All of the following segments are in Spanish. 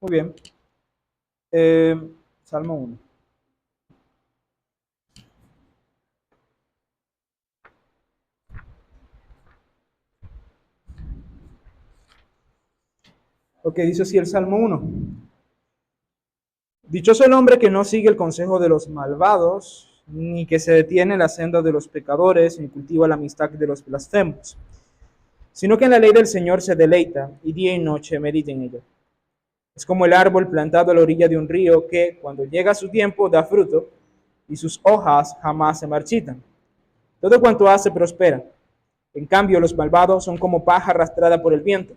Muy bien. Eh, Salmo 1. Ok, dice así el Salmo 1. Dichoso el hombre que no sigue el consejo de los malvados, ni que se detiene en la senda de los pecadores, ni cultiva la amistad de los blasfemos, sino que en la ley del Señor se deleita, y día y noche medita en ella. Es como el árbol plantado a la orilla de un río que, cuando llega su tiempo, da fruto, y sus hojas jamás se marchitan. Todo cuanto hace prospera. En cambio, los malvados son como paja arrastrada por el viento.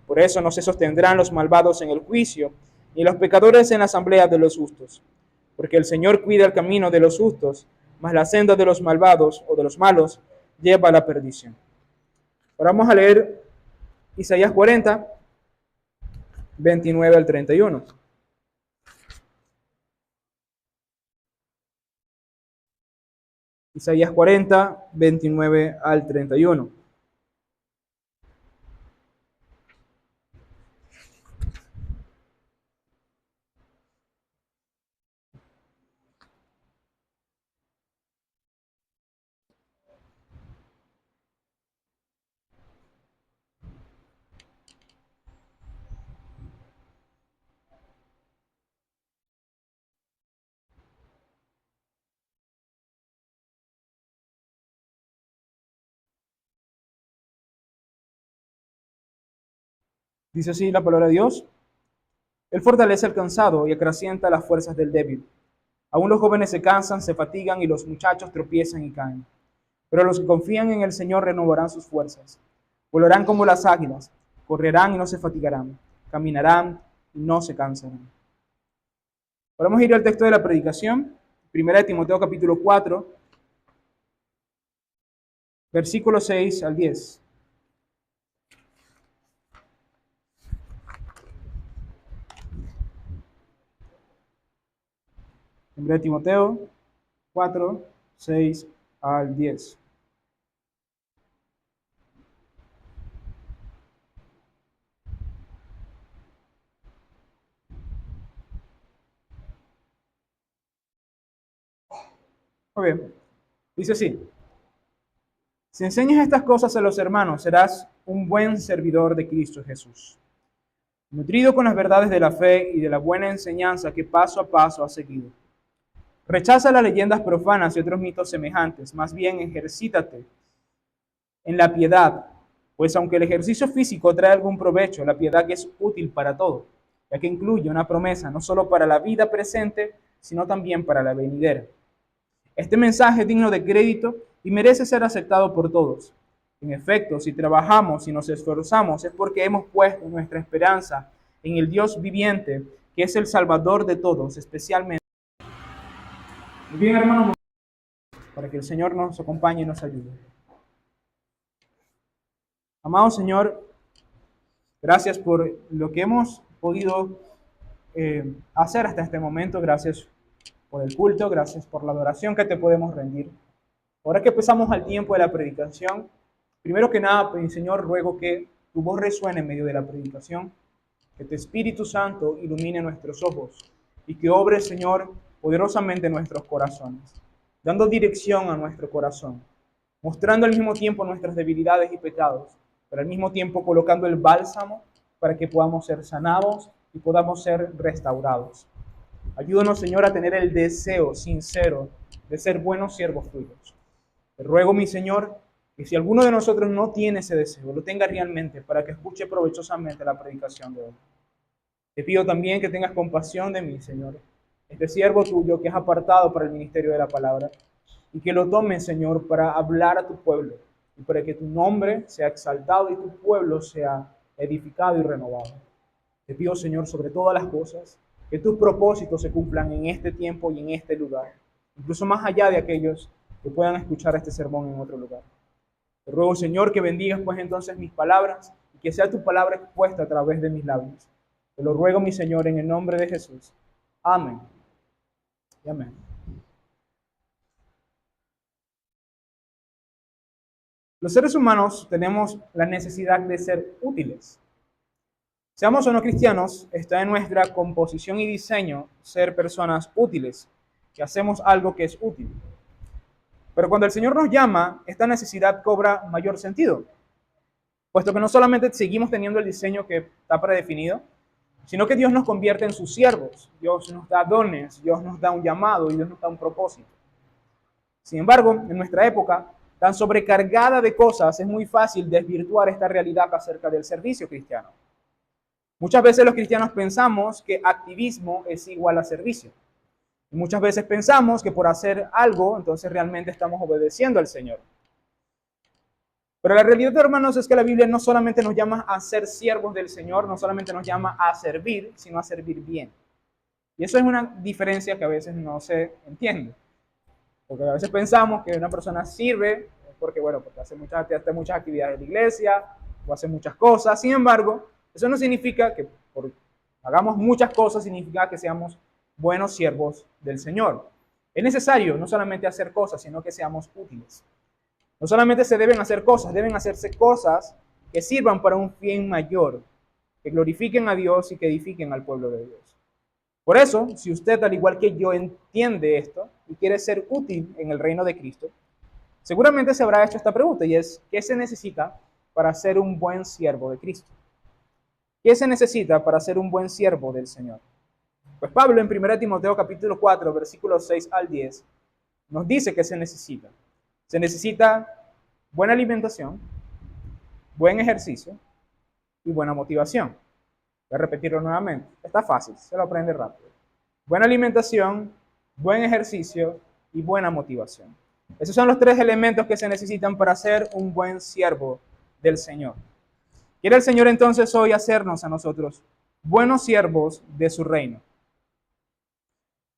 Por eso no se sostendrán los malvados en el juicio, ni los pecadores en la asamblea de los justos. Porque el Señor cuida el camino de los justos, mas la senda de los malvados o de los malos lleva a la perdición. Ahora vamos a leer Isaías 40, 29 al 31. Isaías 40, 29 al 31. Dice así la palabra de Dios. Él fortalece al cansado y acrecienta las fuerzas del débil. Aún los jóvenes se cansan, se fatigan y los muchachos tropiezan y caen. Pero los que confían en el Señor renovarán sus fuerzas. Volarán como las águilas, correrán y no se fatigarán, caminarán y no se cansarán. Vamos a ir al texto de la predicación, 1 Timoteo capítulo 4, versículos 6 al 10. 1 Timoteo 4, 6 al 10. Muy bien, dice así. Si enseñas estas cosas a los hermanos, serás un buen servidor de Cristo Jesús, nutrido con las verdades de la fe y de la buena enseñanza que paso a paso has seguido. Rechaza las leyendas profanas y otros mitos semejantes, más bien ejercítate en la piedad, pues aunque el ejercicio físico trae algún provecho, la piedad es útil para todo, ya que incluye una promesa no solo para la vida presente, sino también para la venidera. Este mensaje es digno de crédito y merece ser aceptado por todos. En efecto, si trabajamos y nos esforzamos es porque hemos puesto nuestra esperanza en el Dios viviente, que es el Salvador de todos, especialmente. Muy bien, hermano, para que el Señor nos acompañe y nos ayude. Amado Señor, gracias por lo que hemos podido hacer hasta este momento. Gracias por el culto, gracias por la adoración que te podemos rendir. Ahora que empezamos al tiempo de la predicación, primero que nada, pues, Señor, ruego que tu voz resuene en medio de la predicación, que tu Espíritu Santo ilumine nuestros ojos y que obre, Señor, poderosamente en nuestros corazones, dando dirección a nuestro corazón, mostrando al mismo tiempo nuestras debilidades y pecados, pero al mismo tiempo colocando el bálsamo para que podamos ser sanados y podamos ser restaurados. Ayúdanos, Señor, a tener el deseo sincero de ser buenos siervos tuyos. Te ruego, mi Señor, que si alguno de nosotros no tiene ese deseo, lo tenga realmente para que escuche provechosamente la predicación de hoy. Te pido también que tengas compasión de mí, Señor, este siervo tuyo que es apartado para el ministerio de la palabra, y que lo tomes, Señor, para hablar a tu pueblo, y para que tu nombre sea exaltado y tu pueblo sea edificado y renovado. Te pido, Señor, sobre todas las cosas, que tus propósitos se cumplan en este tiempo y en este lugar, incluso más allá de aquellos que puedan escuchar este sermón en otro lugar. Te ruego, Señor, que bendigas pues entonces mis palabras y que sea tu palabra expuesta a través de mis labios. Te lo ruego, mi Señor, en el nombre de Jesús. Amén. Y amén. Los seres humanos tenemos la necesidad de ser útiles. Seamos o no cristianos, está en nuestra composición y diseño ser personas útiles, que hacemos algo que es útil. Pero cuando el Señor nos llama, esta necesidad cobra mayor sentido, puesto que no solamente seguimos teniendo el diseño que está predefinido, sino que Dios nos convierte en sus siervos, Dios nos da dones, Dios nos da un llamado y Dios nos da un propósito. Sin embargo, en nuestra época, tan sobrecargada de cosas, es muy fácil desvirtuar esta realidad acerca del servicio cristiano. Muchas veces los cristianos pensamos que activismo es igual a servicio. Y muchas veces pensamos que por hacer algo, entonces realmente estamos obedeciendo al Señor. Pero la realidad, hermanos, es que la Biblia no solamente nos llama a ser siervos del Señor, no solamente nos llama a servir, sino a servir bien. Y eso es una diferencia que a veces no se entiende. Porque a veces pensamos que una persona sirve porque, bueno, porque hace muchas actividades de la iglesia o hace muchas cosas. Sin embargo, eso no significa que por hagamos muchas cosas, significa que seamos buenos siervos del Señor. Es necesario no solamente hacer cosas, sino que seamos útiles. No solamente se deben hacer cosas, deben hacerse cosas que sirvan para un fin mayor, que glorifiquen a Dios y que edifiquen al pueblo de Dios. Por eso, si usted, al igual que yo, entiende esto y quiere ser útil en el reino de Cristo, seguramente se habrá hecho esta pregunta y es, ¿qué se necesita para ser un buen siervo de Cristo? ¿Qué se necesita para ser un buen siervo del Señor? Pues Pablo en 1 Timoteo capítulo 4, versículos 6 al 10, nos dice que se necesita. Se necesita buena alimentación, buen ejercicio y buena motivación. Voy a repetirlo nuevamente. Está fácil, se lo aprende rápido. Buena alimentación, buen ejercicio y buena motivación. Esos son los tres elementos que se necesitan para ser un buen siervo del Señor. Quiere el Señor entonces hoy hacernos a nosotros buenos siervos de su reino.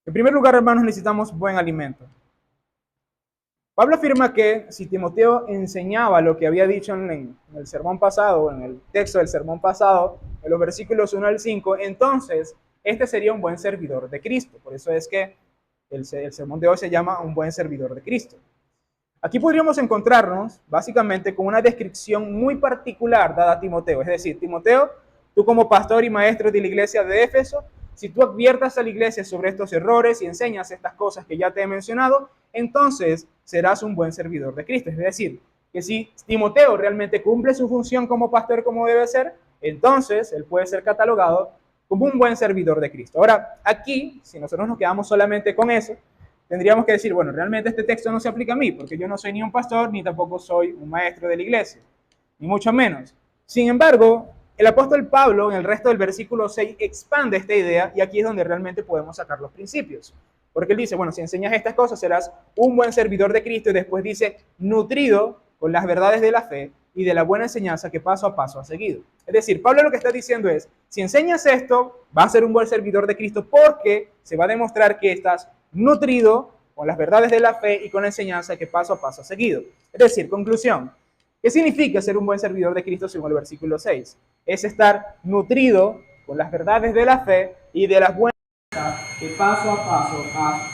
En primer lugar, hermanos, necesitamos buen alimento. Pablo afirma que si Timoteo enseñaba lo que había dicho en el sermón pasado, en el texto del sermón pasado, en los versículos 1 al 5, entonces este sería un buen servidor de Cristo. Por eso es que el sermón de hoy se llama un buen servidor de Cristo. Aquí podríamos encontrarnos básicamente con una descripción muy particular dada a Timoteo. Es decir, Timoteo, tú como pastor y maestro de la iglesia de Éfeso, si tú adviertas a la iglesia sobre estos errores y enseñas estas cosas que ya te he mencionado, entonces serás un buen servidor de Cristo. Es decir, que si Timoteo realmente cumple su función como pastor como debe ser, entonces él puede ser catalogado como un buen servidor de Cristo. Ahora, aquí, si nosotros nos quedamos solamente con eso, tendríamos que decir, bueno, realmente este texto no se aplica a mí, porque yo no soy ni un pastor, ni tampoco soy un maestro de la iglesia, ni mucho menos. Sin embargo, el apóstol Pablo, en el resto del versículo 6, expande esta idea, y aquí es donde realmente podemos sacar los principios. Porque él dice, bueno, si enseñas estas cosas, serás un buen servidor de Cristo, y después dice, nutrido con las verdades de la fe y de la buena enseñanza que paso a paso ha seguido. Es decir, Pablo lo que está diciendo es, si enseñas esto, vas a ser un buen servidor de Cristo, porque se va a demostrar que estás nutrido con las verdades de la fe y con la enseñanza que paso a paso ha seguido. Es decir, conclusión, ¿qué significa ser un buen servidor de Cristo según el versículo 6? Es estar nutrido con las verdades de la fe y de las buenas que paso a paso ha.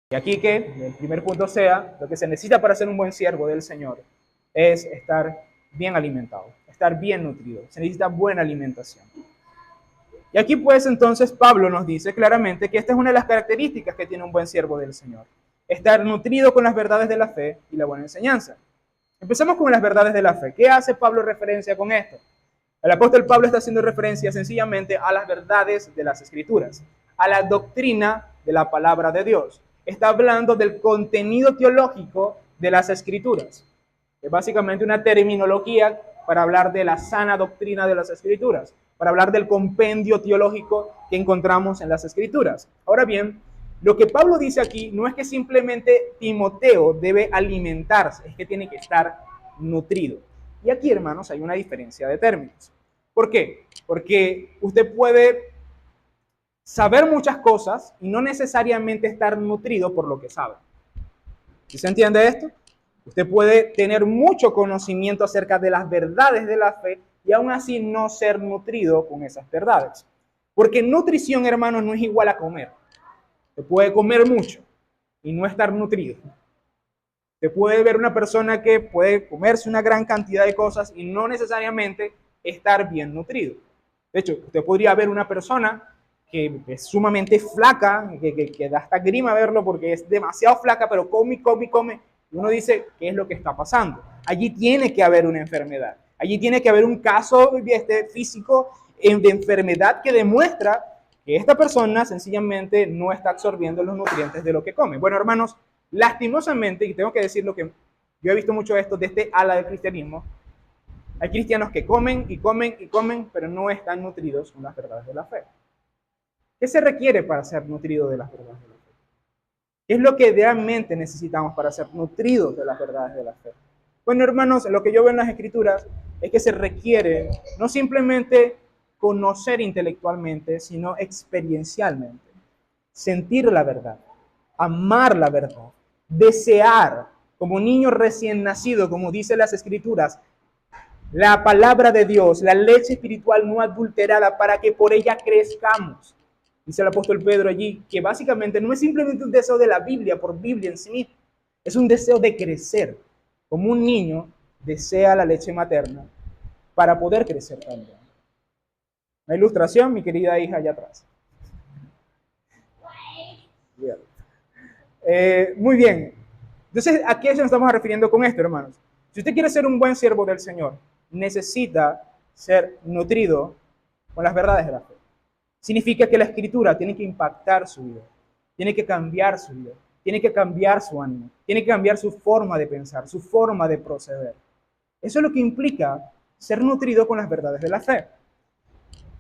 Y aquí que el primer punto sea, lo que se necesita para ser un buen siervo del Señor es estar bien alimentado, estar bien nutrido. Se necesita buena alimentación. Y aquí pues entonces Pablo nos dice claramente que esta es una de las características que tiene un buen siervo del Señor. Estar nutrido con las verdades de la fe y la buena enseñanza. Empecemos con las verdades de la fe. ¿Qué hace Pablo referencia con esto? El apóstol Pablo está haciendo referencia sencillamente a las verdades de las Escrituras, a la doctrina de la palabra de Dios. Está hablando del contenido teológico de las Escrituras. Es básicamente una terminología para hablar de la sana doctrina de las Escrituras, para hablar del compendio teológico que encontramos en las Escrituras. Ahora bien, lo que Pablo dice aquí no es que simplemente Timoteo debe alimentarse, es que tiene que estar nutrido. Y aquí, hermanos, hay una diferencia de términos. ¿Por qué? Porque usted puede saber muchas cosas y no necesariamente estar nutrido por lo que sabe. ¿Sí se entiende esto? Usted puede tener mucho conocimiento acerca de las verdades de la fe y aún así no ser nutrido con esas verdades. Porque nutrición, hermanos, no es igual a comer. Se puede comer mucho y no estar nutrido. Se puede ver una persona que puede comerse una gran cantidad de cosas y no necesariamente estar bien nutrido. De hecho, usted podría ver una persona que es sumamente flaca, que da hasta grima verlo porque es demasiado flaca, pero come, come, come. Y uno dice, ¿qué es lo que está pasando? Allí tiene que haber una enfermedad. Allí tiene que haber un caso físico de enfermedad que demuestra que esta persona sencillamente no está absorbiendo los nutrientes de lo que come. Bueno, hermanos, lastimosamente, y tengo que decir lo que yo he visto mucho esto de este ala del cristianismo, hay cristianos que comen y comen y comen, pero no están nutridos con las verdades de la fe. ¿Qué se requiere para ser nutrido de las verdades de la fe? ¿Qué es lo que realmente necesitamos para ser nutridos de las verdades de la fe? Bueno, hermanos, lo que yo veo en las Escrituras es que se requiere no simplemente conocer intelectualmente, sino experiencialmente. Sentir la verdad, amar la verdad, desear, como un niño recién nacido, como dice las Escrituras, la palabra de Dios, la leche espiritual no adulterada para que por ella crezcamos. Dice el apóstol Pedro allí que básicamente no es simplemente un deseo de la Biblia por Biblia en sí mismo, es un deseo de crecer, como un niño desea la leche materna para poder crecer también. Una ilustración, mi querida hija allá atrás. Bien. Muy bien. Entonces, ¿a qué nos estamos refiriendo con esto, hermanos? Si usted quiere ser un buen siervo del Señor, necesita ser nutrido con las verdades de la fe. Significa que la Escritura tiene que impactar su vida, tiene que cambiar su vida, tiene que cambiar su ánimo, tiene que cambiar su forma de pensar, su forma de proceder. Eso es lo que implica ser nutrido con las verdades de la fe.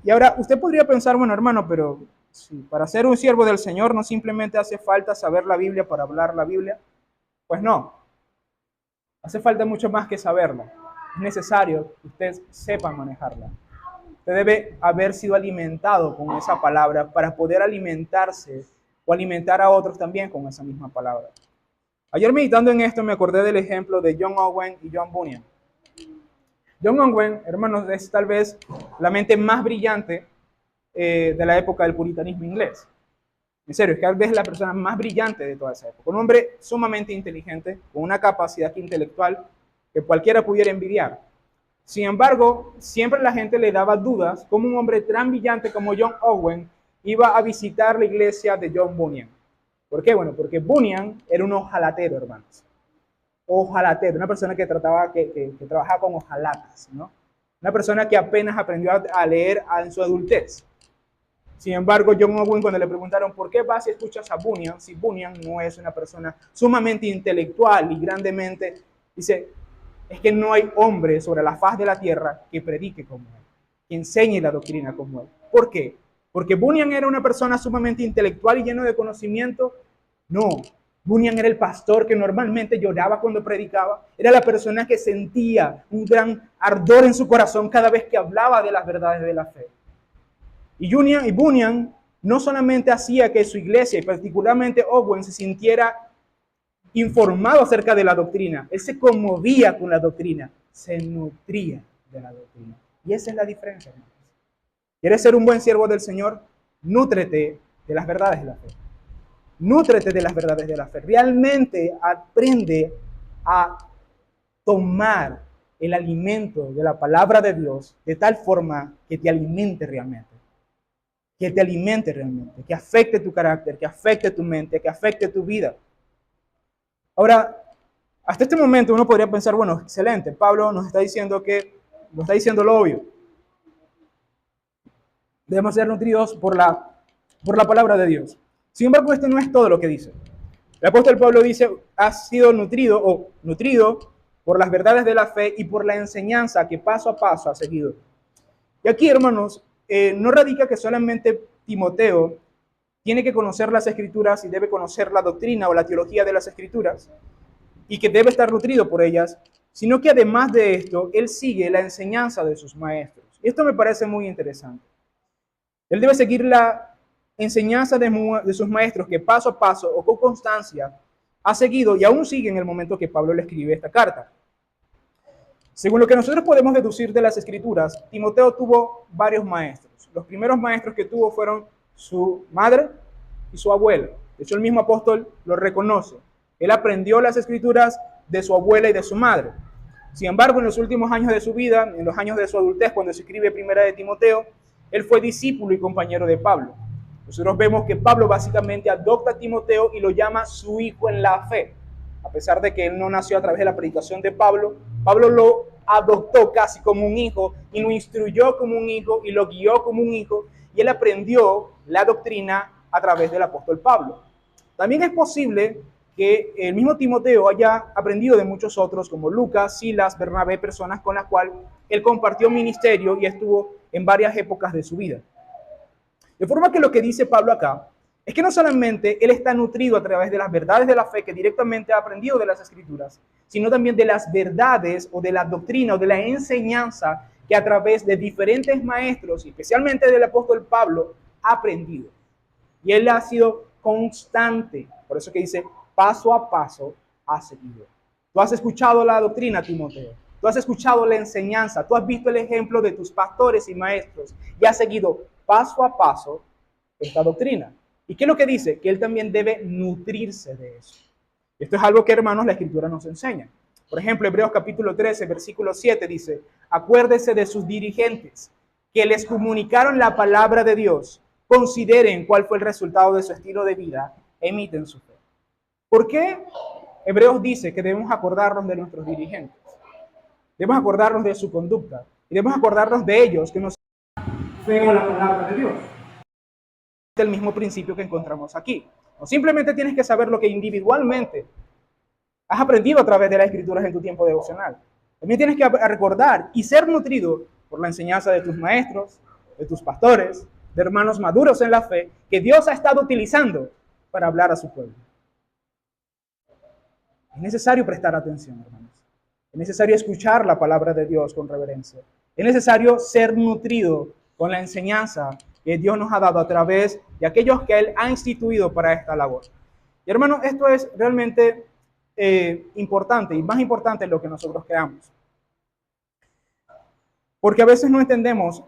Y ahora, usted podría pensar, bueno, hermano, pero si para ser un siervo del Señor no simplemente hace falta saber la Biblia para hablar la Biblia. Pues no, hace falta mucho más que saberla. Es necesario que usted sepa manejarla. Usted debe haber sido alimentado con esa palabra para poder alimentarse o alimentar a otros también con esa misma palabra. Ayer meditando en esto me acordé del ejemplo de John Owen y John Bunyan. John Owen, hermanos, es tal vez la mente más brillante de la época del puritanismo inglés. En serio, es que tal vez la persona más brillante de toda esa época. Un hombre sumamente inteligente, con una capacidad intelectual que cualquiera pudiera envidiar. Sin embargo, siempre la gente le daba dudas cómo un hombre tan brillante como John Owen iba a visitar la iglesia de John Bunyan. ¿Por qué? Bueno, porque Bunyan era un ojalatero, hermanos. Ojalatero, una persona que trabajaba con hojalatas, ¿no? Una persona que apenas aprendió a leer en su adultez. Sin embargo, John Owen, cuando le preguntaron por qué vas y escuchas a Bunyan, si Bunyan no es una persona sumamente intelectual y grandemente, dice, es que no hay hombre sobre la faz de la tierra que predique como él, que enseñe la doctrina como él. ¿Por qué? Porque Bunyan era una persona sumamente intelectual y lleno de conocimiento. No, Bunyan era el pastor que normalmente lloraba cuando predicaba. Era la persona que sentía un gran ardor en su corazón cada vez que hablaba de las verdades de la fe. Y Bunyan no solamente hacía que su iglesia, y particularmente Owen, se sintiera informado acerca de la doctrina, él se conmovía con la doctrina, se nutría de la doctrina. Y esa es la diferencia, hermanos. ¿Quieres ser un buen siervo del Señor? Nútrete de las verdades de la fe. Nútrete de las verdades de la fe. Realmente aprende a tomar el alimento de la palabra de Dios de tal forma que te alimente realmente. Que te alimente realmente, que afecte tu carácter, que afecte tu mente, que afecte tu vida. Ahora, hasta este momento uno podría pensar, bueno, excelente, Pablo nos está diciendo lo obvio. Debemos ser nutridos por la palabra de Dios. Sin embargo, esto no es todo lo que dice. El apóstol Pablo dice, has sido nutrido por las verdades de la fe y por la enseñanza que paso a paso ha seguido. Y aquí, hermanos, no radica que solamente Timoteo tiene que conocer las Escrituras y debe conocer la doctrina o la teología de las Escrituras y que debe estar nutrido por ellas, sino que además de esto, él sigue la enseñanza de sus maestros. Y esto me parece muy interesante. Él debe seguir la enseñanza de sus maestros que paso a paso o con constancia ha seguido y aún sigue en el momento que Pablo le escribe esta carta. Según lo que nosotros podemos deducir de las Escrituras, Timoteo tuvo varios maestros. Los primeros maestros que tuvo fueron su madre y su abuela. De hecho, el mismo apóstol lo reconoce. Él aprendió las Escrituras de su abuela y de su madre. Sin embargo, en los últimos años de su vida, en los años de su adultez, cuando se escribe Primera de Timoteo, Él fue discípulo y compañero de Pablo. Nosotros vemos que Pablo básicamente adopta a Timoteo y lo llama su hijo en la fe. A pesar de que él no nació a través de la predicación de Pablo, Pablo lo adoptó casi como un hijo y lo instruyó como un hijo y lo guió como un hijo, y él aprendió la doctrina a través del apóstol Pablo. También es posible que el mismo Timoteo haya aprendido de muchos otros, como Lucas, Silas, Bernabé, personas con las cuales él compartió ministerio y estuvo en varias épocas de su vida. De forma que lo que dice Pablo acá es que no solamente él está nutrido a través de las verdades de la fe que directamente ha aprendido de las Escrituras, sino también de las verdades o de la doctrina o de la enseñanza que a través de diferentes maestros, especialmente del apóstol Pablo, ha aprendido. Y él ha sido constante. Por eso que dice, paso a paso ha seguido. Tú has escuchado la doctrina, Timoteo. Tú has escuchado la enseñanza. Tú has visto el ejemplo de tus pastores y maestros. Y has seguido paso a paso esta doctrina. ¿Y qué es lo que dice? Que él también debe nutrirse de eso. Esto es algo que, hermanos, la Escritura nos enseña. Por ejemplo, Hebreos capítulo 13, versículo 7 dice, acuérdese de sus dirigentes que les comunicaron la palabra de Dios. Consideren cuál fue el resultado de su estilo de vida, emiten su fe. ¿Por qué Hebreos dice que debemos acordarnos de nuestros dirigentes? Debemos acordarnos de su conducta y debemos acordarnos de ellos que nos fe a la palabra de Dios. Es el mismo principio que encontramos aquí. No simplemente tienes que saber lo que individualmente has aprendido a través de las Escrituras en tu tiempo devocional. También tienes que recordar y ser nutrido por la enseñanza de tus maestros, de tus pastores, de hermanos maduros en la fe, que Dios ha estado utilizando para hablar a su pueblo. Es necesario prestar atención, hermanos. Es necesario escuchar la palabra de Dios con reverencia. Es necesario ser nutrido con la enseñanza que Dios nos ha dado a través de aquellos que Él ha instituido para esta labor. Y hermanos, esto es realmente importante y más importante de lo que nosotros creamos. Porque a veces no entendemos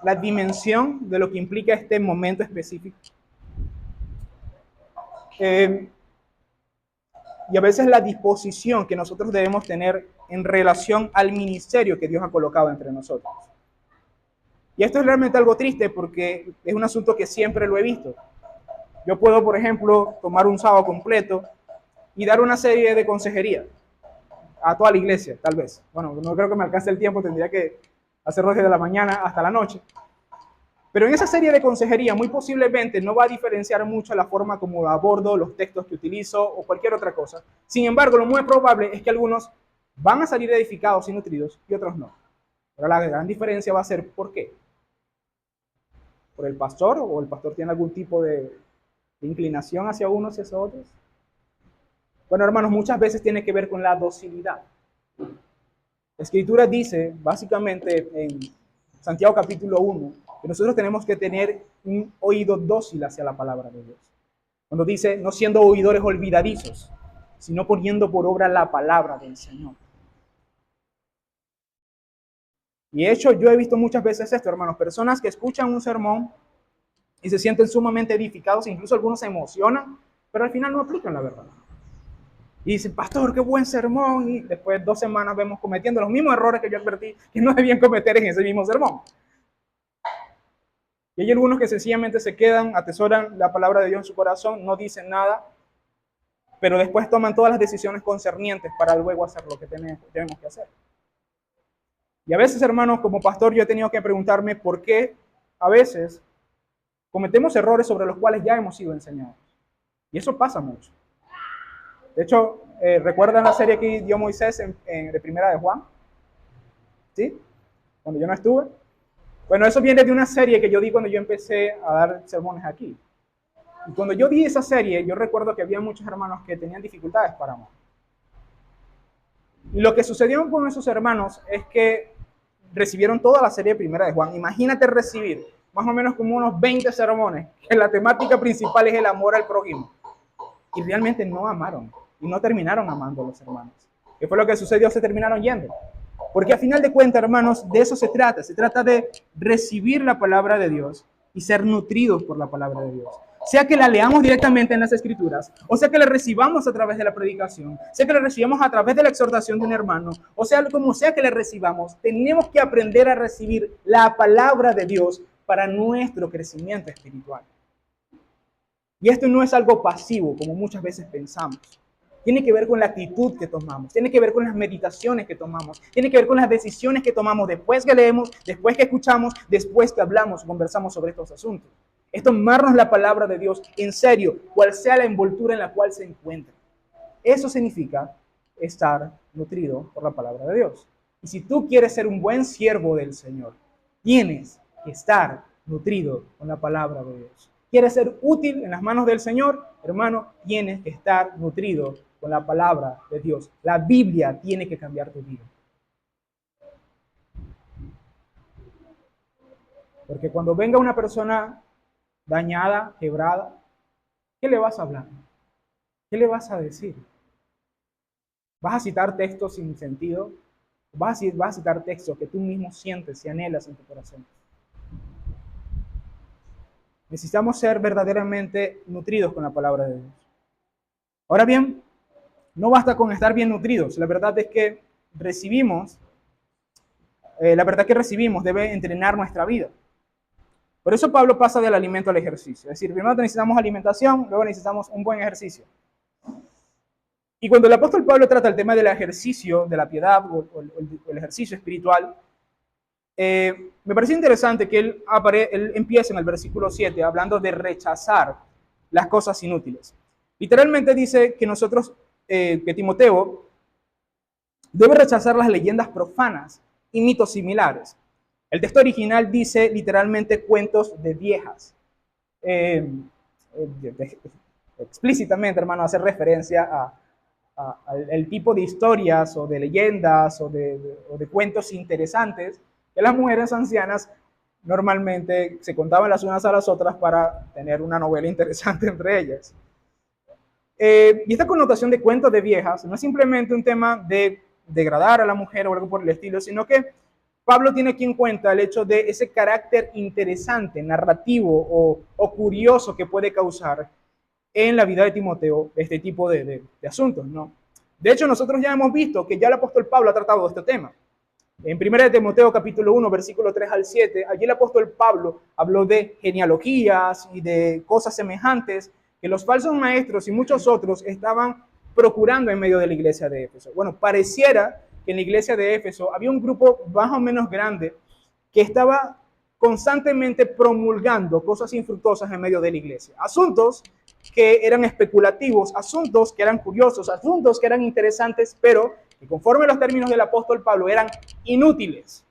la dimensión de lo que implica este momento específico. Y a veces la disposición que nosotros debemos tener en relación al ministerio que Dios ha colocado entre nosotros. Y esto es realmente algo triste porque es un asunto que siempre lo he visto. Yo puedo, por ejemplo, tomar un sábado completo y dar una serie de consejería a toda la iglesia, tal vez. Bueno, no creo que me alcance el tiempo, tendría que hacerlo desde la mañana hasta la noche. Pero en esa serie de consejería muy posiblemente no va a diferenciar mucho la forma como abordo, los textos que utilizo o cualquier otra cosa. Sin embargo, lo muy probable es que algunos van a salir edificados y nutridos y otros no. Pero la gran diferencia va a ser ¿por qué? ¿Por el pastor o el pastor tiene algún tipo de inclinación hacia unos y hacia otros? Bueno, hermanos, muchas veces tiene que ver con la docilidad. La Escritura dice, básicamente en Santiago capítulo 1, que nosotros tenemos que tener un oído dócil hacia la palabra de Dios. Cuando dice, no siendo oidores olvidadizos, sino poniendo por obra la palabra del Señor. Y de hecho, yo he visto muchas veces esto, hermanos, personas que escuchan un sermón y se sienten sumamente edificados, incluso algunos se emocionan, pero al final no aplican la verdad. Y dicen, pastor, qué buen sermón, y después 2 semanas vemos cometiendo los mismos errores que yo advertí que no debían cometer en ese mismo sermón. Y hay algunos que sencillamente se quedan, atesoran la palabra de Dios en su corazón, no dicen nada, pero después toman todas las decisiones concernientes para luego hacer lo que tenemos que hacer. Y a veces, hermanos, como pastor yo he tenido que preguntarme por qué a veces cometemos errores sobre los cuales ya hemos sido enseñados. Y eso pasa mucho. De hecho, ¿recuerdan la serie que dio Moisés de Primera de Juan? ¿Sí? Cuando yo no estuve. Bueno, eso viene de una serie que yo di cuando yo empecé a dar sermones aquí. Y cuando yo di esa serie, yo recuerdo que había muchos hermanos que tenían dificultades para amar. Y lo que sucedió con esos hermanos es que recibieron toda la serie de Primera de Juan. Imagínate recibir más o menos como unos 20 sermones, que la temática principal es el amor al prójimo. Y realmente no amaron. Y no terminaron amando a los hermanos. ¿Qué fue lo que sucedió? Se terminaron yendo. Porque a final de cuentas, hermanos, de eso se trata. Se trata de recibir la palabra de Dios y ser nutridos por la palabra de Dios. sea que la leamos directamente en las Escrituras, o sea que la recibamos a través de la predicación, sea que la recibamos a través de la exhortación de un hermano, o sea, como sea que la recibamos, tenemos que aprender a recibir la palabra de Dios para nuestro crecimiento espiritual. Y esto no es algo pasivo, como muchas veces pensamos. Tiene que ver con la actitud que tomamos, tiene que ver con las meditaciones que tomamos, tiene que ver con las decisiones que tomamos después que leemos, después que escuchamos, después que hablamos o conversamos sobre estos asuntos. Es tomarnos la palabra de Dios en serio, cual sea la envoltura en la cual se encuentra. Eso significa estar nutrido por la palabra de Dios. Y si tú quieres ser un buen siervo del Señor, tienes que estar nutrido con la palabra de Dios. ¿Quieres ser útil en las manos del Señor? Hermano, tienes que estar nutrido con la palabra de Dios. La Biblia tiene que cambiar tu vida. Porque cuando venga una persona dañada, quebrada, ¿qué le vas a hablar? ¿Qué le vas a decir? ¿Vas a citar textos sin sentido? ¿Vas a citar textos que tú mismo sientes y anhelas en tu corazón? Necesitamos ser verdaderamente nutridos con la palabra de Dios. Ahora bien, no basta con estar bien nutridos. La verdad que recibimos debe entrenar nuestra vida. Por eso Pablo pasa del alimento al ejercicio. Es decir, primero necesitamos alimentación, luego necesitamos un buen ejercicio. Y cuando el apóstol Pablo trata el tema del ejercicio, de la piedad o el ejercicio espiritual, me parece interesante que él empieza en el versículo 7 hablando de rechazar las cosas inútiles. Literalmente dice que nosotros, que Timoteo debe rechazar las leyendas profanas y mitos similares. El texto original dice literalmente cuentos de viejas. Explícitamente, hermano, hace referencia al tipo de historias o de leyendas o de cuentos interesantes que las mujeres ancianas normalmente se contaban las unas a las otras para tener una novela interesante entre ellas. Y esta connotación de cuentos de viejas no es simplemente un tema de degradar a la mujer o algo por el estilo, sino que Pablo tiene aquí en cuenta el hecho de ese carácter interesante, narrativo o curioso que puede causar en la vida de Timoteo este tipo de asuntos, ¿no? De hecho, nosotros ya hemos visto que ya el apóstol Pablo ha tratado de este tema. En 1 Timoteo capítulo 1, versículo 3 al 7, allí el apóstol Pablo habló de genealogías y de cosas semejantes que los falsos maestros y muchos otros estaban procurando en medio de la iglesia de Éfeso. Bueno, pareciera que en la iglesia de Éfeso había un grupo más o menos grande que estaba constantemente promulgando cosas infructuosas en medio de la iglesia. Asuntos que eran especulativos, asuntos que eran curiosos, asuntos que eran interesantes, pero que conforme a los términos del apóstol Pablo eran inútiles.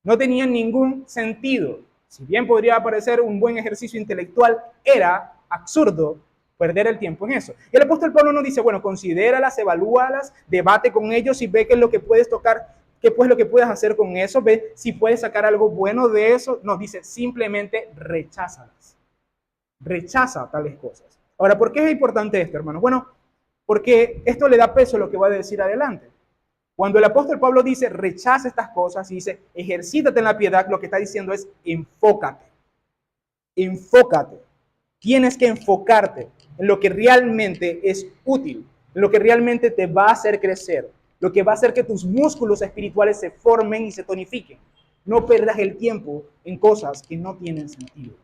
No tenían ningún sentido. Si bien podría parecer un buen ejercicio intelectual, era absurdo perder el tiempo en eso. Y el apóstol Pablo nos dice, bueno, considéralas, evalúalas, debate con ellos y ve qué es lo que puedes tocar, qué pues lo que puedes hacer con eso, ve si puedes sacar algo bueno de eso. Nos dice, simplemente recházalas. Rechaza tales cosas. Ahora, ¿por qué es importante esto, hermano? Bueno, porque esto le da peso a lo que va a decir adelante. Cuando el apóstol Pablo dice rechaza estas cosas y dice ejercítate en la piedad, lo que está diciendo es enfócate. Enfócate. Tienes que enfocarte en lo que realmente es útil, en lo que realmente te va a hacer crecer, lo que va a hacer que tus músculos espirituales se formen y se tonifiquen. No perdas el tiempo en cosas que no tienen sentido.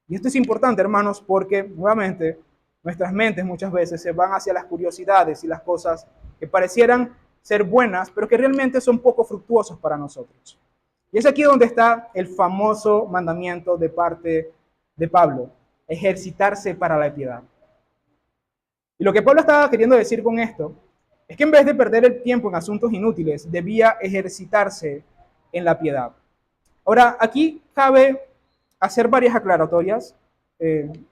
Y esto es importante, hermanos, porque nuevamente nuestras mentes muchas veces se van hacia las curiosidades y las cosas que parecieran ser buenas, pero que realmente son poco fructuosos para nosotros. Y es aquí donde está el famoso mandamiento de parte de Pablo, ejercitarse para la piedad. Y lo que Pablo estaba queriendo decir con esto es que en vez de perder el tiempo en asuntos inútiles, debía ejercitarse en la piedad. Ahora, aquí cabe hacer varias aclaratorias.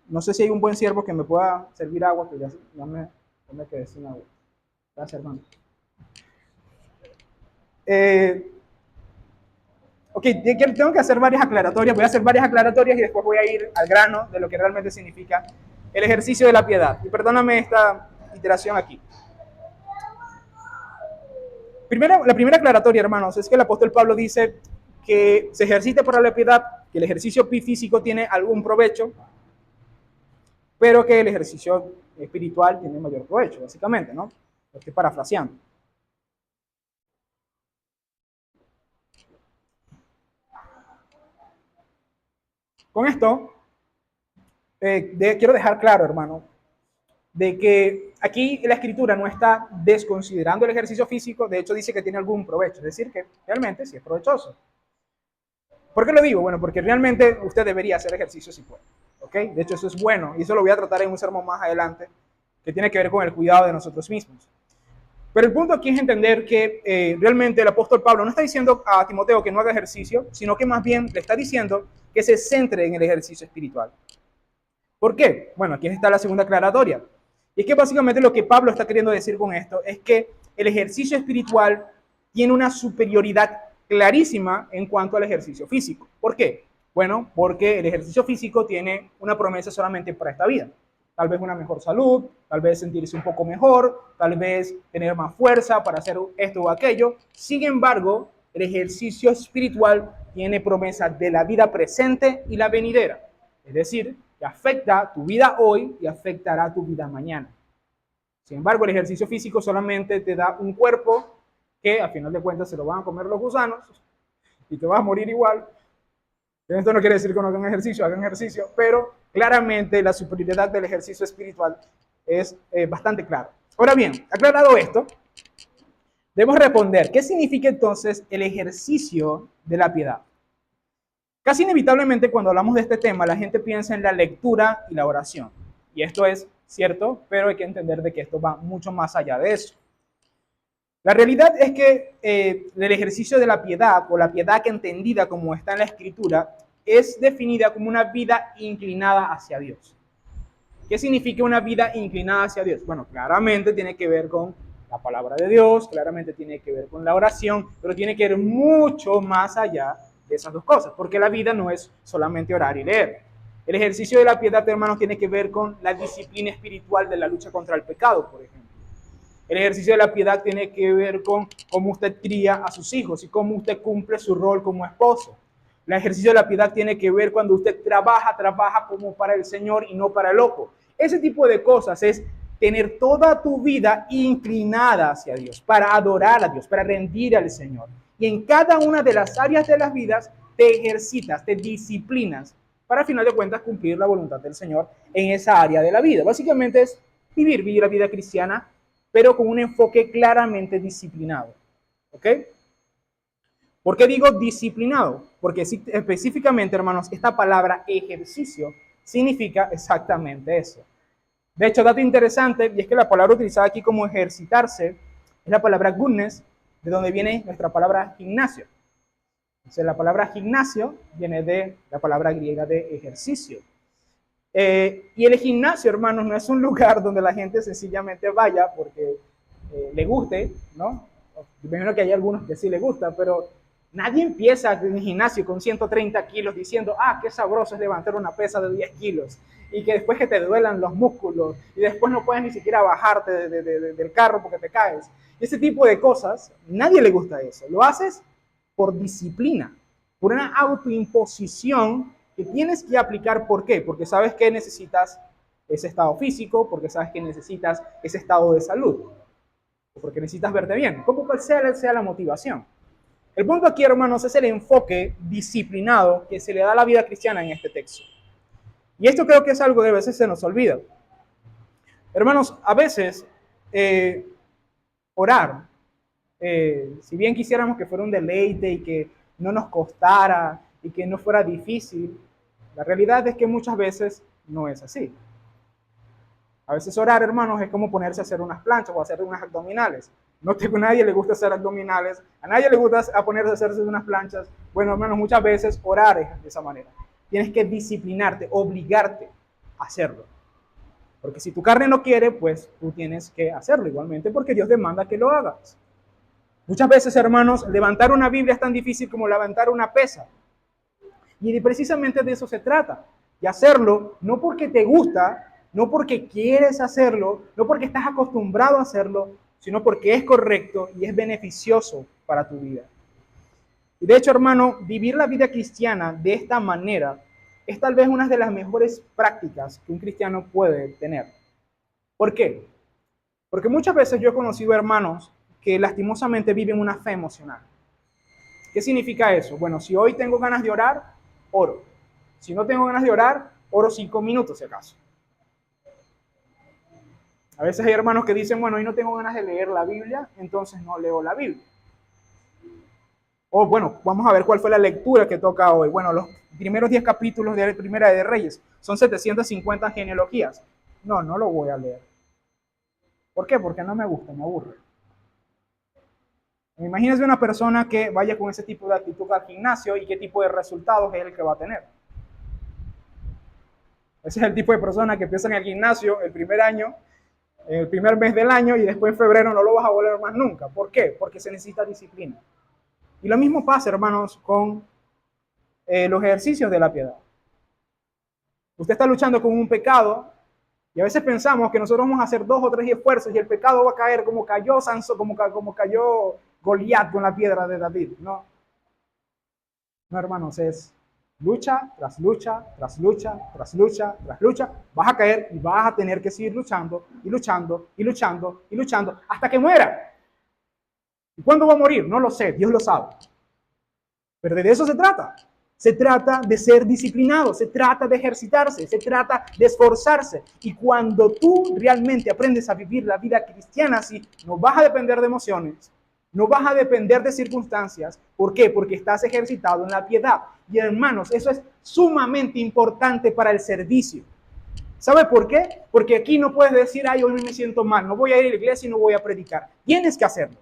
No sé si hay un buen siervo que me pueda servir agua, que ya me quedé sin agua. Gracias, hermano. Ok, tengo que hacer varias aclaratorias. Voy a hacer varias aclaratorias y después voy a ir al grano de lo que realmente significa el ejercicio de la piedad. Y perdóname esta iteración aquí. La primera aclaratoria, hermanos, es que el apóstol Pablo dice que se ejercite para la piedad, que el ejercicio físico tiene algún provecho, pero que el ejercicio espiritual tiene mayor provecho, básicamente, ¿no? Lo estoy parafraseando. Con esto, quiero dejar claro, hermano, de que aquí la escritura no está desconsiderando el ejercicio físico, de hecho dice que tiene algún provecho, es decir, que realmente sí es provechoso. ¿Por qué lo digo? Bueno, porque realmente usted debería hacer ejercicio si puede, ¿ok? De hecho, eso es bueno, y eso lo voy a tratar en un sermón más adelante, que tiene que ver con el cuidado de nosotros mismos. Pero el punto aquí es entender que realmente el apóstol Pablo no está diciendo a Timoteo que no haga ejercicio, sino que más bien le está diciendo que se centre en el ejercicio espiritual. ¿Por qué? Bueno, aquí está la segunda aclaratoria. Y es que básicamente lo que Pablo está queriendo decir con esto es que el ejercicio espiritual tiene una superioridad clarísima en cuanto al ejercicio físico. ¿Por qué? Bueno, porque el ejercicio físico tiene una promesa solamente para esta vida. Tal vez una mejor salud, tal vez sentirse un poco mejor, tal vez tener más fuerza para hacer esto o aquello. Sin embargo, el ejercicio espiritual tiene promesas de la vida presente y la venidera. Es decir, que afecta tu vida hoy y afectará tu vida mañana. Sin embargo, el ejercicio físico solamente te da un cuerpo que a final de cuentas se lo van a comer los gusanos y te vas a morir igual. Esto no quiere decir que no hagan ejercicio, pero claramente la superioridad del ejercicio espiritual es bastante clara. Ahora bien, aclarado esto, debemos responder, ¿qué significa entonces el ejercicio de la piedad? Casi inevitablemente cuando hablamos de este tema, la gente piensa en la lectura y la oración. Y esto es cierto, pero hay que entender de que esto va mucho más allá de eso. La realidad es que el ejercicio de la piedad, o la piedad que entendida como está en la Escritura, es definida como una vida inclinada hacia Dios. ¿Qué significa una vida inclinada hacia Dios? Bueno, claramente tiene que ver con la palabra de Dios, claramente tiene que ver con la oración, pero tiene que ver mucho más allá de esas dos cosas, porque la vida no es solamente orar y leer. El ejercicio de la piedad, hermanos, tiene que ver con la disciplina espiritual de la lucha contra el pecado, por ejemplo. El ejercicio de la piedad tiene que ver con cómo usted cría a sus hijos y cómo usted cumple su rol como esposo. El ejercicio de la piedad tiene que ver cuando usted trabaja como para el Señor y no para el ojo. Ese tipo de cosas es tener toda tu vida inclinada hacia Dios, para adorar a Dios, para rendir al Señor. Y en cada una de las áreas de las vidas te ejercitas, te disciplinas, para al final de cuentas cumplir la voluntad del Señor en esa área de la vida. Básicamente es vivir la vida cristiana, pero con un enfoque claramente disciplinado. ¿Ok? ¿Por qué digo disciplinado? Porque específicamente, hermanos, esta palabra ejercicio significa exactamente eso. De hecho, dato interesante, y es que la palabra utilizada aquí como ejercitarse es la palabra gymnes, de donde viene nuestra palabra gimnasio. Entonces, la palabra gimnasio viene de la palabra griega de ejercicio. Y el gimnasio, hermanos, no es un lugar donde la gente sencillamente vaya porque le guste, ¿no? Me imagino que hay algunos que sí le gusta, pero nadie empieza en el gimnasio con 130 kilos diciendo, qué sabroso es levantar una pesa de 10 kilos y que después que te duelan los músculos y después no puedes ni siquiera bajarte del carro porque te caes. Ese tipo de cosas, nadie le gusta eso. Lo haces por disciplina, por una autoimposición que tienes que aplicar. ¿Por qué? Porque sabes que necesitas ese estado físico, porque sabes que necesitas ese estado de salud, porque necesitas verte bien, como cual sea la motivación. El punto aquí, hermanos, es el enfoque disciplinado que se le da a la vida cristiana en este texto. Y esto creo que es algo que a veces se nos olvida. Hermanos, a veces orar, si bien quisiéramos que fuera un deleite y que no nos costara y que no fuera difícil, la realidad es que muchas veces no es así. A veces orar, hermanos, es como ponerse a hacer unas planchas o hacer unas abdominales. No que a nadie le gusta hacer abdominales, a nadie le gusta ponerse a hacerse unas planchas. Bueno, hermanos, muchas veces orar es de esa manera. Tienes que disciplinarte, obligarte a hacerlo. Porque si tu carne no quiere, pues tú tienes que hacerlo igualmente porque Dios demanda que lo hagas. Muchas veces, hermanos, levantar una Biblia es tan difícil como levantar una pesa. Y precisamente de eso se trata. De hacerlo no porque te gusta, no porque quieres hacerlo, no porque estás acostumbrado a hacerlo, sino porque es correcto y es beneficioso para tu vida. Y de hecho, hermano, vivir la vida cristiana de esta manera es tal vez una de las mejores prácticas que un cristiano puede tener. ¿Por qué? Porque muchas veces yo he conocido hermanos que lastimosamente viven una fe emocional. ¿Qué significa eso? Bueno, si hoy tengo ganas de orar, oro. Si no tengo ganas de orar, oro 5 minutos si acaso. A veces hay hermanos que dicen, bueno, hoy no tengo ganas de leer la Biblia, entonces no leo la Biblia. O bueno, vamos a ver cuál fue la lectura que toca hoy. Bueno, los primeros 10 capítulos de Primera de Reyes son 750 genealogías. No, no lo voy a leer. ¿Por qué? Porque no me gusta, me aburre. Imagínense una persona que vaya con ese tipo de actitud al gimnasio y qué tipo de resultados es el que va a tener. Ese es el tipo de persona que empieza en el gimnasio el primer año, el primer mes del año y después en febrero no lo vas a volver más nunca. ¿Por qué? Porque se necesita disciplina. Y lo mismo pasa, hermanos, con los ejercicios de la piedad. Usted está luchando con un pecado y a veces pensamos que nosotros vamos a hacer 2 o 3 esfuerzos y el pecado va a caer como cayó Sansón, como cayó Goliat con la piedra de David. No, no, hermanos, es lucha tras lucha, tras lucha, tras lucha, tras lucha. Vas a caer y vas a tener que seguir luchando y luchando y luchando y luchando hasta que muera. ¿Y cuándo va a morir? No lo sé, Dios lo sabe. Pero de eso se trata. Se trata de ser disciplinado, se trata de ejercitarse, se trata de esforzarse. Y cuando tú realmente aprendes a vivir la vida cristiana así, no vas a depender de emociones, no vas a depender de circunstancias. ¿Por qué? Porque estás ejercitado en la piedad. Y hermanos, eso es sumamente importante para el servicio. ¿Sabe por qué? Porque aquí no puedes decir, ay, hoy me siento mal, no voy a ir a la iglesia y no voy a predicar. Tienes que hacerlo.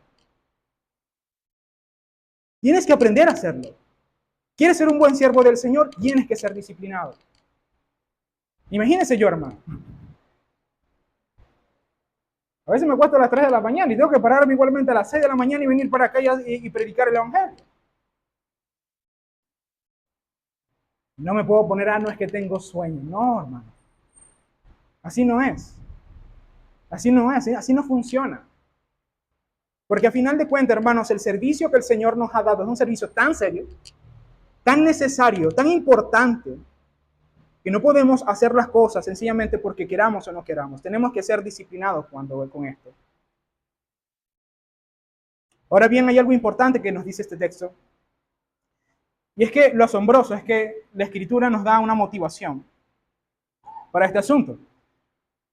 Tienes que aprender a hacerlo. ¿Quieres ser un buen siervo del Señor? Tienes que ser disciplinado. Imagínese yo, hermano. A veces me acuesto a las 3 de la mañana y tengo que pararme igualmente a las 6 de la mañana y venir para acá y predicar el Evangelio. No me puedo poner, no es que tengo sueño. No, hermano. Así no es. Así no es, así no funciona. Porque a final de cuentas, hermanos, el servicio que el Señor nos ha dado es un servicio tan serio, tan necesario, tan importante, que no podemos hacer las cosas sencillamente porque queramos o no queramos. Tenemos que ser disciplinados cuando con esto. Ahora bien, hay algo importante que nos dice este texto. Y es que lo asombroso es que la Escritura nos da una motivación para este asunto.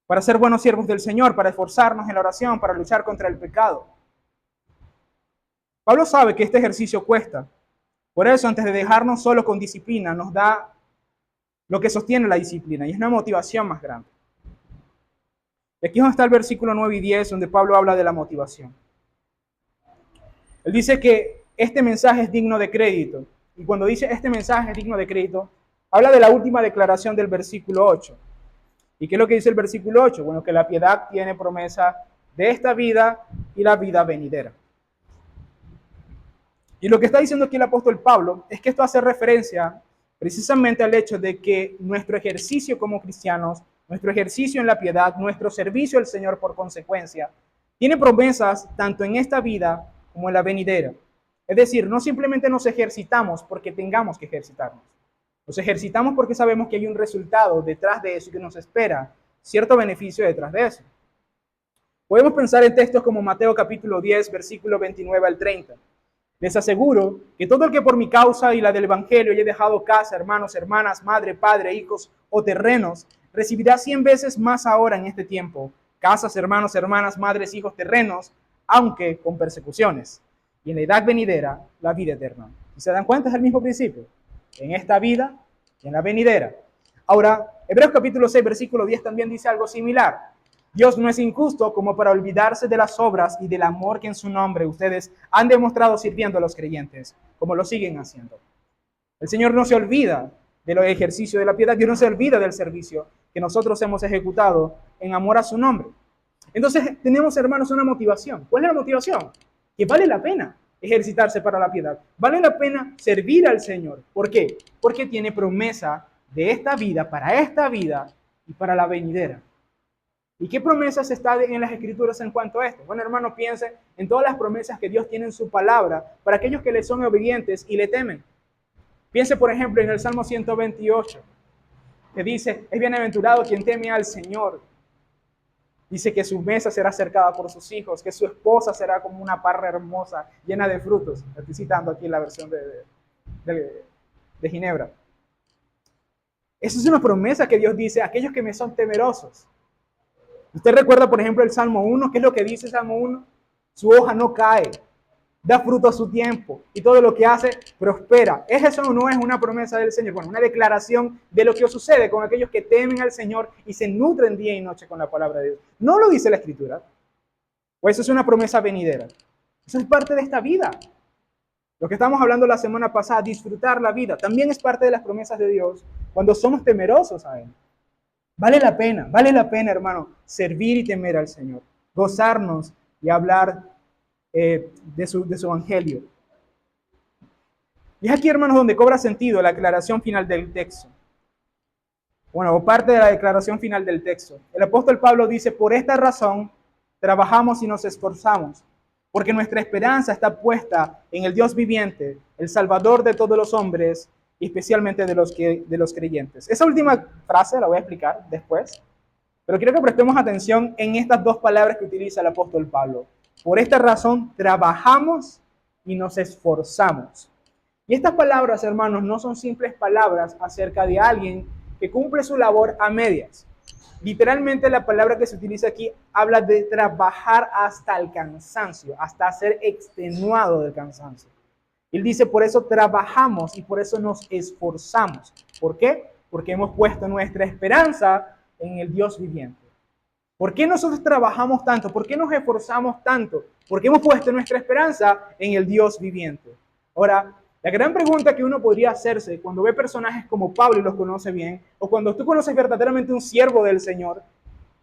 Para ser buenos siervos del Señor, para esforzarnos en la oración, para luchar contra el pecado. Pablo sabe que este ejercicio cuesta. Por eso, antes de dejarnos solo con disciplina, nos da lo que sostiene la disciplina, y es una motivación más grande. Y aquí es donde está el versículo 9 y 10, donde Pablo habla de la motivación. Él dice que este mensaje es digno de crédito. Y cuando dice este mensaje es digno de crédito, habla de la última declaración del versículo 8. ¿Y qué es lo que dice el versículo 8? Bueno, que la piedad tiene promesa de esta vida y la vida venidera. Y lo que está diciendo aquí el apóstol Pablo es que esto hace referencia precisamente al hecho de que nuestro ejercicio como cristianos, nuestro ejercicio en la piedad, nuestro servicio al Señor por consecuencia, tiene promesas tanto en esta vida como en la venidera. Es decir, no simplemente nos ejercitamos porque tengamos que ejercitarnos. Nos ejercitamos porque sabemos que hay un resultado detrás de eso y que nos espera cierto beneficio detrás de eso. Podemos pensar en textos como Mateo capítulo 10, versículo 29 al 30. Les aseguro que todo el que por mi causa y la del Evangelio haya dejado casa, hermanos, hermanas, madre, padre, hijos o terrenos, recibirá 100 veces más ahora en este tiempo. Casas, hermanos, hermanas, madres, hijos, terrenos, aunque con persecuciones. Y en la edad venidera, la vida eterna. ¿Y se dan cuenta? Es el mismo principio. En esta vida y en la venidera. Ahora, Hebreos capítulo 6, versículo 10 también dice algo similar. Dios no es injusto como para olvidarse de las obras y del amor que en su nombre ustedes han demostrado sirviendo a los creyentes, como lo siguen haciendo. El Señor no se olvida del ejercicio de la piedad, Dios no se olvida del servicio que nosotros hemos ejecutado en amor a su nombre. Entonces tenemos, hermanos, una motivación. ¿Cuál es la motivación? Que vale la pena ejercitarse para la piedad. Vale la pena servir al Señor. ¿Por qué? Porque tiene promesa de esta vida y para la venidera. ¿Y qué promesas están en las Escrituras en cuanto a esto? Bueno, hermano, piense en todas las promesas que Dios tiene en su palabra para aquellos que le son obedientes y le temen. Piense, por ejemplo, en el Salmo 128. que dice, es bienaventurado quien teme al Señor. Dice que su mesa será cercada por sus hijos, que su esposa será como una parra hermosa, llena de frutos. Estoy citando aquí la versión de Ginebra. Esa es una promesa que Dios dice a aquellos que me son temerosos. Usted recuerda, por ejemplo, el Salmo 1, ¿qué es lo que dice el Salmo 1? Su hoja no cae, da fruto a su tiempo y todo lo que hace prospera. ¿Es eso o no es una promesa del Señor? Bueno, una declaración de lo que sucede con aquellos que temen al Señor y se nutren día y noche con la palabra de Dios. No lo dice la Escritura. O eso es una promesa venidera. Eso es parte de esta vida. Lo que estamos hablando la semana pasada, disfrutar la vida, también es parte de las promesas de Dios cuando somos temerosos a Él. Vale la pena, hermano, servir y temer al Señor, gozarnos y hablar de su evangelio. Y es aquí, hermanos, donde cobra sentido la declaración final del texto. Bueno, o parte de la declaración final del texto. El apóstol Pablo dice, por esta razón trabajamos y nos esforzamos, porque nuestra esperanza está puesta en el Dios viviente, el Salvador de todos los hombres, y especialmente de los creyentes. Esa última frase la voy a explicar después, pero quiero que prestemos atención en estas dos palabras que utiliza el apóstol Pablo. Por esta razón trabajamos y nos esforzamos. Y estas palabras, hermanos, no son simples palabras acerca de alguien que cumple su labor a medias. Literalmente la palabra que se utiliza aquí habla de trabajar hasta el cansancio, hasta ser extenuado del cansancio. Él dice, por eso trabajamos y por eso nos esforzamos. ¿Por qué? Porque hemos puesto nuestra esperanza en el Dios viviente. ¿Por qué nosotros trabajamos tanto? ¿Por qué nos esforzamos tanto? Porque hemos puesto nuestra esperanza en el Dios viviente. Ahora, la gran pregunta que uno podría hacerse cuando ve personajes como Pablo y los conoce bien, o cuando tú conoces verdaderamente un siervo del Señor,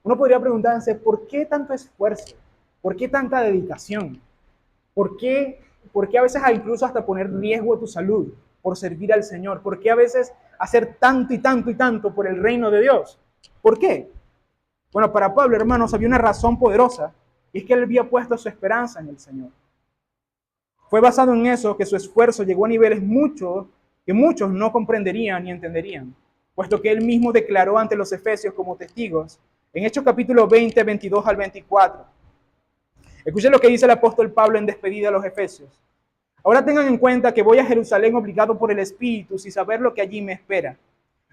uno podría preguntarse, ¿por qué tanto esfuerzo? ¿Por qué tanta dedicación? ¿Por qué a veces incluso hasta poner en riesgo tu salud por servir al Señor? ¿Por qué a veces hacer tanto y tanto y tanto por el reino de Dios? ¿Por qué? Bueno, para Pablo, hermanos, había una razón poderosa, y es que él había puesto su esperanza en el Señor. Fue basado en eso que su esfuerzo llegó a niveles que muchos no comprenderían ni entenderían, puesto que él mismo declaró ante los efesios como testigos en Hechos capítulo 20, 22 al 24. Escuchen lo que dice el apóstol Pablo en despedida a los efesios. Ahora tengan en cuenta que voy a Jerusalén obligado por el Espíritu sin saber lo que allí me espera.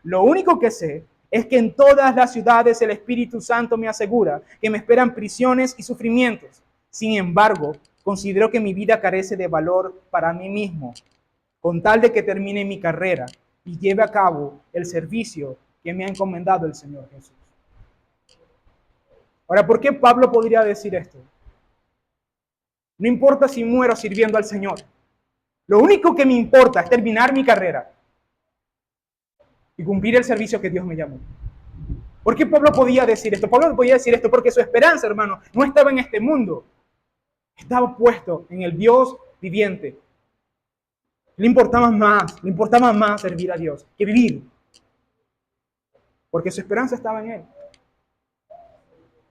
Lo único que sé es que en todas las ciudades el Espíritu Santo me asegura que me esperan prisiones y sufrimientos. Sin embargo, considero que mi vida carece de valor para mí mismo, con tal de que termine mi carrera y lleve a cabo el servicio que me ha encomendado el Señor Jesús. Ahora, ¿por qué Pablo podría decir esto? No importa si muero sirviendo al Señor. Lo único que me importa es terminar mi carrera y cumplir el servicio que Dios me llamó. ¿Por qué Pablo podía decir esto? Pablo podía decir esto porque su esperanza, hermano, no estaba en este mundo. Estaba puesto en el Dios viviente. Le importaba más servir a Dios que vivir. Porque su esperanza estaba en Él.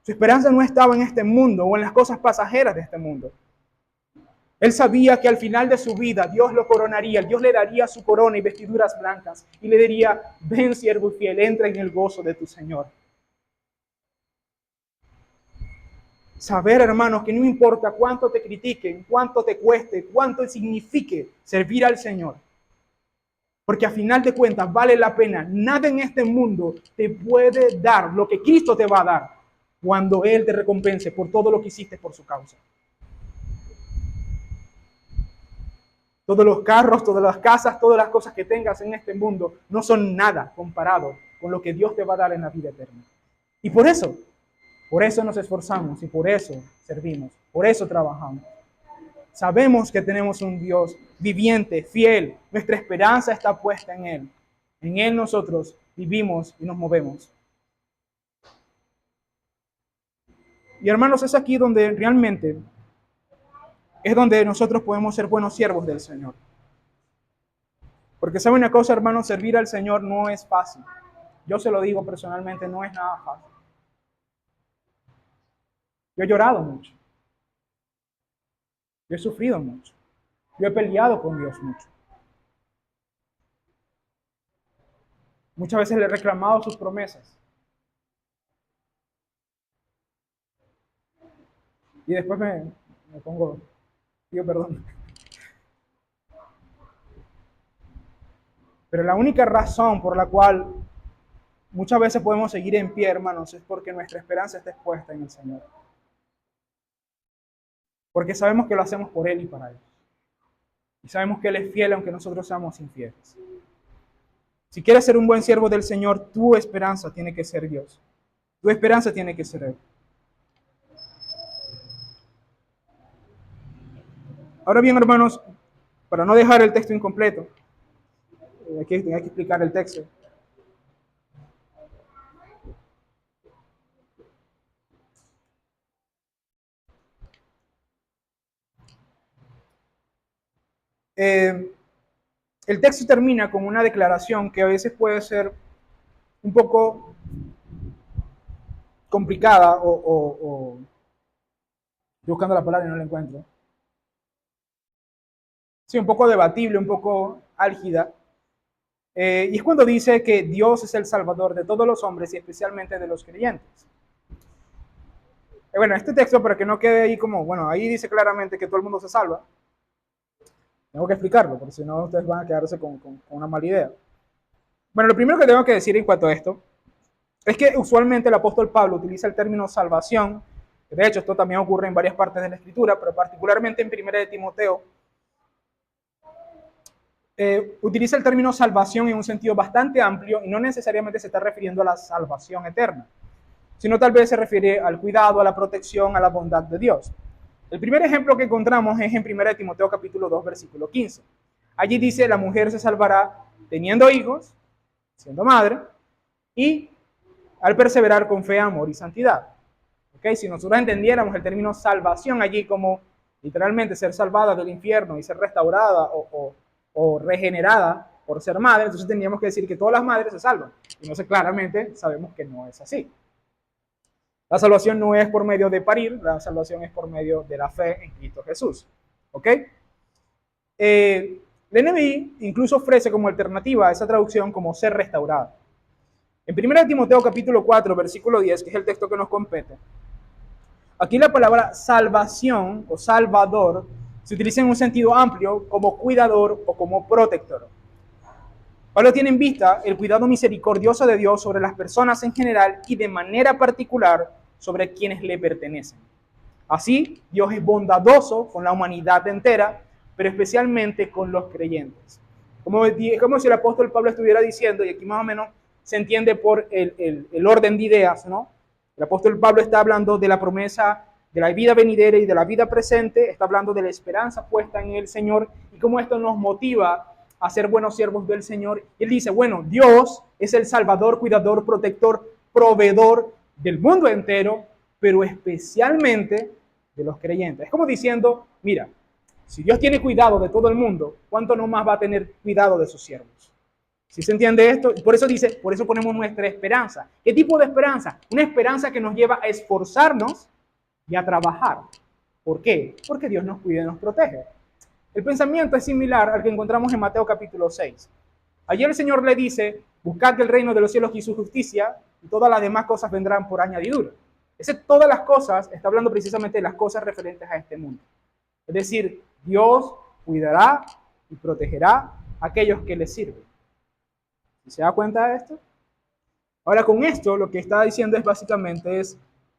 Su esperanza no estaba en este mundo o en las cosas pasajeras de este mundo. Él sabía que al final de su vida Dios lo coronaría, Dios le daría su corona y vestiduras blancas y le diría, ven siervo fiel, entra en el gozo de tu Señor. Saber, hermanos, que no importa cuánto te critiquen, cuánto te cueste, cuánto signifique servir al Señor, porque a final de cuentas vale la pena. Nada en este mundo te puede dar lo que Cristo te va a dar cuando Él te recompense por todo lo que hiciste por su causa. Todos los carros, todas las casas, todas las cosas que tengas en este mundo no son nada comparado con lo que Dios te va a dar en la vida eterna. Y por eso nos esforzamos y por eso servimos, por eso trabajamos. Sabemos que tenemos un Dios viviente, fiel. Nuestra esperanza está puesta en Él. En Él nosotros vivimos y nos movemos. Y hermanos, es aquí donde realmente es donde nosotros podemos ser buenos siervos del Señor. Porque sabe una cosa, hermanos, servir al Señor no es fácil. Yo se lo digo personalmente, no es nada fácil. Yo he llorado mucho. Yo he sufrido mucho. Yo he peleado con Dios mucho. Muchas veces le he reclamado sus promesas. Y después me pongo, pido perdón. Pero la única razón por la cual muchas veces podemos seguir en pie, hermanos, es porque nuestra esperanza está expuesta en el Señor. Porque sabemos que lo hacemos por Él y para Él. Y sabemos que Él es fiel aunque nosotros seamos infieles. Si quieres ser un buen siervo del Señor, tu esperanza tiene que ser Dios. Tu esperanza tiene que ser Él. Ahora bien, hermanos, para no dejar el texto incompleto, aquí hay que explicar el texto. El texto termina con una declaración que a veces puede ser un poco complicada o estoy buscando la palabra y no la encuentro. Sí, un poco debatible, un poco álgida. Y es cuando dice que Dios es el Salvador de todos los hombres y especialmente de los creyentes. Bueno, este texto, para que no quede ahí como, bueno, ahí dice claramente que todo el mundo se salva. Tengo que explicarlo, porque si no ustedes van a quedarse con una mala idea. Bueno, lo primero que tengo que decir en cuanto a esto es que usualmente el apóstol Pablo utiliza el término salvación. De hecho, esto también ocurre en varias partes de la Escritura, pero particularmente en 1 de Timoteo, utiliza el término salvación en un sentido bastante amplio y no necesariamente se está refiriendo a la salvación eterna, sino tal vez se refiere al cuidado, a la protección, a la bondad de Dios. El primer ejemplo que encontramos es en 1 de Timoteo capítulo 2, versículo 15. Allí dice, la mujer se salvará teniendo hijos, siendo madre, y al perseverar con fe, amor y santidad. ¿Okay? Si nosotros entendiéramos el término salvación allí como literalmente ser salvada del infierno y ser restaurada o regenerada por ser madre, entonces tendríamos que decir que todas las madres se salvan. Y no sé, claramente sabemos que no es así. La salvación no es por medio de parir, la salvación es por medio de la fe en Cristo Jesús. ¿Ok? La NBI incluso ofrece como alternativa a esa traducción como ser restaurada. En 1 Timoteo capítulo 4, versículo 10, que es el texto que nos compete, aquí la palabra salvación o salvador se utiliza en un sentido amplio como cuidador o como protector. Pablo tiene en vista el cuidado misericordioso de Dios sobre las personas en general y de manera particular sobre quienes le pertenecen. Así, Dios es bondadoso con la humanidad entera, pero especialmente con los creyentes. Como si el apóstol Pablo estuviera diciendo, y aquí más o menos se entiende por el orden de ideas, ¿no? El apóstol Pablo está hablando de la promesa de la vida venidera y de la vida presente, está hablando de la esperanza puesta en el Señor y cómo esto nos motiva a ser buenos siervos del Señor. Él dice, bueno, Dios es el Salvador, cuidador, protector, proveedor del mundo entero, pero especialmente de los creyentes. Es como diciendo, mira, si Dios tiene cuidado de todo el mundo, ¿cuánto no más va a tener cuidado de sus siervos? ¿Sí se entiende esto? Por eso dice, por eso ponemos nuestra esperanza. ¿Qué tipo de esperanza? Una esperanza que nos lleva a esforzarnos y a trabajar. ¿Por qué? Porque Dios nos cuida y nos protege. El pensamiento es similar al que encontramos en Mateo capítulo 6. Allí el Señor le dice, buscad el reino de los cielos y su justicia, y todas las demás cosas vendrán por añadidura. Ese todas las cosas está hablando precisamente de las cosas referentes a este mundo. Es decir, Dios cuidará y protegerá a aquellos que le sirven. ¿Se da cuenta de esto? Ahora con esto lo que está diciendo es básicamente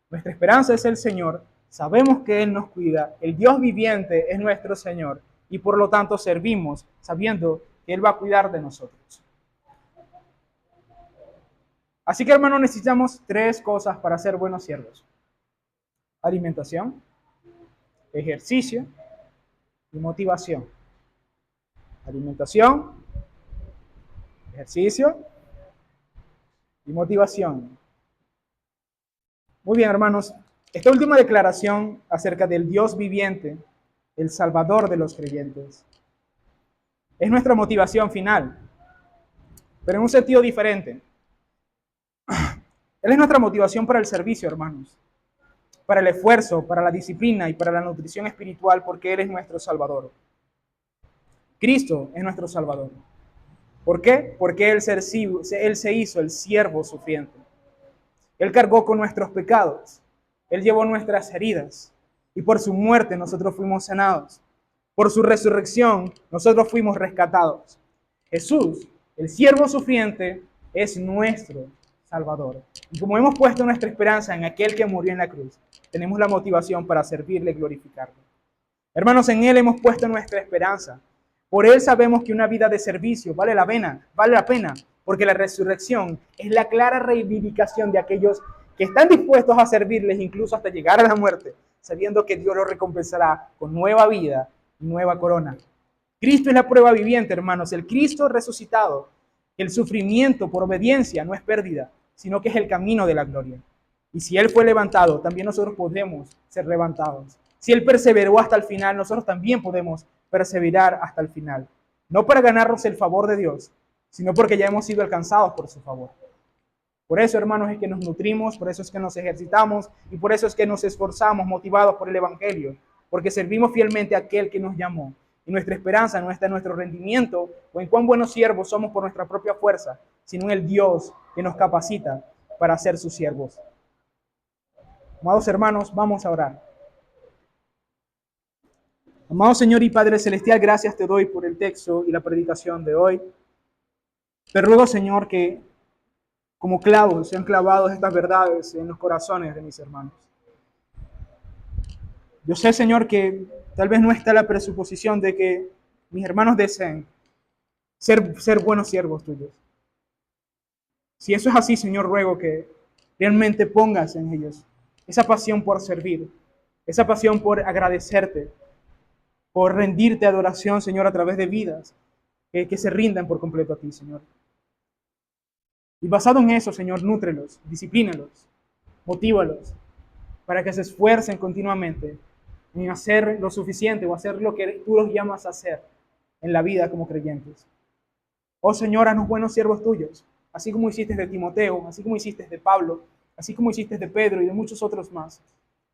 nuestra esperanza es el Señor, sabemos que Él nos cuida, el Dios viviente es nuestro Señor y por lo tanto servimos sabiendo que Él va a cuidar de nosotros. Así que hermanos, necesitamos 3 cosas para ser buenos siervos: alimentación, ejercicio y motivación. Alimentación, ejercicio y motivación. Muy bien, hermanos. Esta última declaración acerca del Dios viviente, el Salvador de los creyentes, es nuestra motivación final, pero en un sentido diferente. Él es nuestra motivación para el servicio, hermanos, para el esfuerzo, para la disciplina y para la nutrición espiritual, porque Él es nuestro Salvador. Cristo es nuestro Salvador. ¿Por qué? Porque Él se hizo el siervo sufriente. Él cargó con nuestros pecados. Él llevó nuestras heridas. Y por su muerte nosotros fuimos sanados. Por su resurrección nosotros fuimos rescatados. Jesús, el siervo sufriente, es nuestro Salvador. Y como hemos puesto nuestra esperanza en aquel que murió en la cruz, tenemos la motivación para servirle y glorificarlo. Hermanos, en Él hemos puesto nuestra esperanza. Por Él sabemos que una vida de servicio vale la pena, porque la resurrección es la clara reivindicación de aquellos que están dispuestos a servirles incluso hasta llegar a la muerte, sabiendo que Dios los recompensará con nueva vida y nueva corona. Cristo es la prueba viviente, hermanos, el Cristo resucitado. El sufrimiento por obediencia no es pérdida, sino que es el camino de la gloria. Y si Él fue levantado, también nosotros podemos ser levantados. Si Él perseveró hasta el final, nosotros también podemos perseverar hasta el final. No para ganarnos el favor de Dios, sino porque ya hemos sido alcanzados por su favor. Por eso, hermanos, es que nos nutrimos, por eso es que nos ejercitamos y por eso es que nos esforzamos motivados por el Evangelio, porque servimos fielmente a aquel que nos llamó. Y nuestra esperanza no está en nuestro rendimiento o en cuán buenos siervos somos por nuestra propia fuerza, sino en el Dios que nos capacita para ser sus siervos. Amados hermanos, vamos a orar. Amado Señor y Padre Celestial, gracias te doy por el texto y la predicación de hoy. Te ruego, Señor, que como clavos sean clavados estas verdades en los corazones de mis hermanos. Yo sé, Señor, que tal vez no está la presuposición de que mis hermanos deseen ser buenos siervos tuyos. Si eso es así, Señor, ruego que realmente pongas en ellos esa pasión por servir, esa pasión por agradecerte, por rendirte adoración, Señor, a través de vidas que se rindan por completo a ti, Señor. Y basado en eso, Señor, nútrelos, disciplínalos, motívalos, para que se esfuercen continuamente en hacer lo suficiente o hacer lo que tú los llamas a hacer en la vida como creyentes. Oh Señor, haznos buenos siervos tuyos, así como hiciste de Timoteo, así como hiciste de Pablo, así como hiciste de Pedro y de muchos otros más.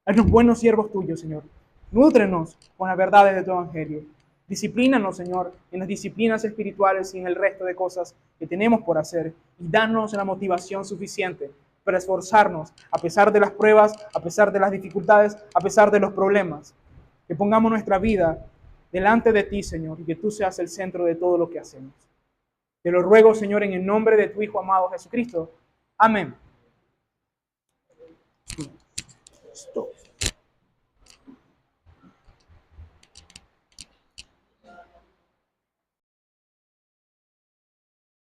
Haznos buenos siervos tuyos, Señor. Nútrenos con las verdades de tu evangelio. Disciplínanos, Señor, en las disciplinas espirituales y en el resto de cosas que tenemos por hacer. Y danos la motivación suficiente para esforzarnos a pesar de las pruebas, a pesar de las dificultades, a pesar de los problemas. Que pongamos nuestra vida delante de ti, Señor, y que tú seas el centro de todo lo que hacemos. Te lo ruego, Señor, en el nombre de tu Hijo amado Jesucristo. Amén. Stop.